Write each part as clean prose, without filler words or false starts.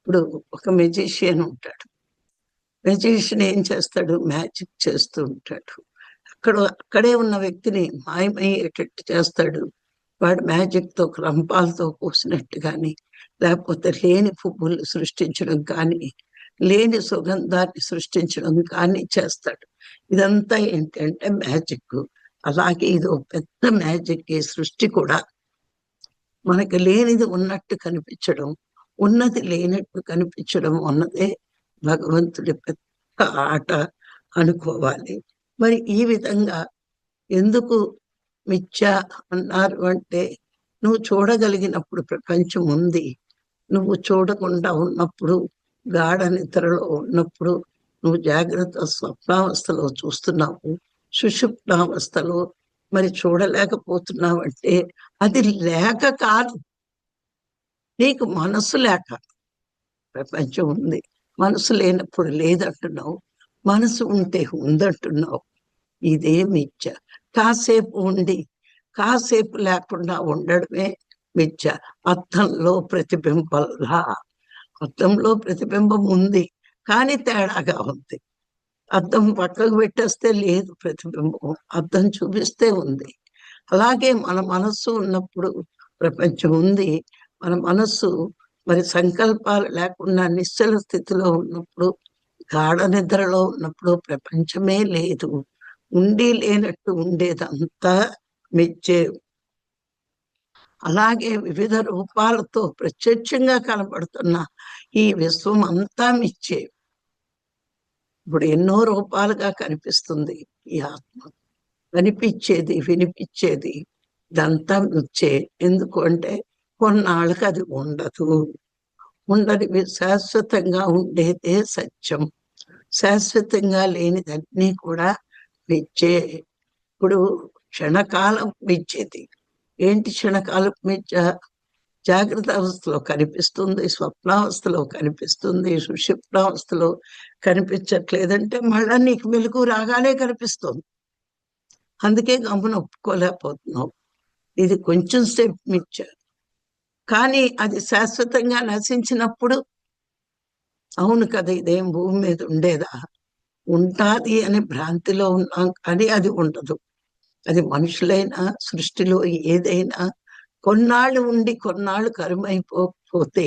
ఇప్పుడు ఒక మెజిషియన్ ఉంటాడు. మెజిషియన్ ఏం చేస్తాడు? మ్యాజిక్ చేస్తూ ఉంటాడు. అక్కడే ఉన్న వ్యక్తిని మాయమయ్యేటట్టు చేస్తాడు. వాడు మ్యాజిక్‌తో రంపాలతో పూసినట్టు గాని, లేకపోతే లేని పువ్వులు సృష్టించడం కానీ, లేని సుగంధాన్ని సృష్టించడం కానీ చేస్తాడు. ఇదంతా ఏంటంటే మ్యాజిక్కు. అలాగే ఇదో పెద్ద మ్యాజిక్ ఈ సృష్టి కూడా. మనకి లేనిది ఉన్నట్టు కనిపించడం, ఉన్నది లేనట్టు కనిపించడం అన్నదే భగవంతుడి పెద్ద ఆట అనుకోవాలి. మరి ఈ విధంగా ఎందుకు మిథ్య అన్నారు అంటే, నువ్వు చూడగలిగినప్పుడు ప్రపంచం ఉంది. నువ్వు చూడకుండా ఉన్నప్పుడు, గాఢ నిద్రలో ఉన్నప్పుడు, నువ్వు జాగ్రత్త స్వప్నావస్థలో చూస్తున్నావు. సుషుప్నావస్థలో మరి చూడలేకపోతున్నావంటే అది లేక కాదు. నీకు మనసు లేక. ప్రపంచం ఉంది. మనసు లేనప్పుడు లేదంటున్నావు. మనసు ఉంటే ఉందంటున్నావు. ఇదే మిథ్య. కాసేపు ఉండి, కాసేపు లేకుండా ఉండడమే మిథ్య. అద్దంలో ప్రతిబింబంలా. అద్దంలో ప్రతిబింబం ఉంది, కానీ తేడాగా ఉంది. అద్దం పక్కకు పెట్టేస్తే లేదు ప్రతిబింబం. అద్దం చూపిస్తే ఉంది. అలాగే మన మనస్సు ఉన్నప్పుడు ప్రపంచం ఉంది. మన మనస్సు మరి సంకల్పాలు లేకుండా నిశ్చల స్థితిలో ఉన్నప్పుడు, గాఢ నిద్రలో ఉన్నప్పుడు ప్రపంచమే లేదు. ఉండి లేనట్టు ఉండేదంతా మిథ్యే. అలాగే వివిధ రూపాలతో ప్రత్యక్షంగా కనబడుతున్న ఈ విశ్వం అంతా మిథ్యే. ఇప్పుడు ఎన్నో రూపాలుగా కనిపిస్తుంది ఈ ఆత్మ. కనిపించేది, వినిపించేది ఇదంతా మిథ్యే. ఎందుకు అంటే కొన్నాళ్ళకి అది ఉండదు. ఉండనివి శాశ్వతంగా ఉండేదే సత్యం. శాశ్వతంగా లేనిదన్నీ కూడా మిథ్యే. ఇప్పుడు క్షణకాలం మిథ్యేది. ఏంటి క్షణకాలం మిథ్య? జాగ్రత్త అవస్థలో కనిపిస్తుంది, స్వప్నావస్థలో కనిపిస్తుంది, సుషుప్నావస్థలో కనిపించట్లేదంటే మళ్ళా నీకు మెలుగు రాగానే కనిపిస్తుంది. అందుకే గమ్మున ఒప్పుకోలేకపోతున్నావు. ఇది కొంచెం సేపు మిథ్య. కానీ అది శాశ్వతంగా నశించినప్పుడు అవును కదా, ఇదేం భూమి మీద ఉండేదా? ఉంటాది అనే భ్రాంతిలో ఉన్నాం, కానీ అది ఉండదు. అది మనుషులైనా సృష్టిలో ఏదైనా కొన్నాళ్ళు ఉండి కొన్నాళ్ళు కరుమైపోతే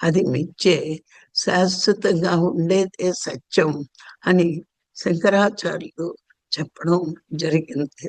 అది మిథ్యే. శాశ్వతంగా ఉండేదే సత్యం అని శంకరాచార్యులు చెప్పడం జరిగింది.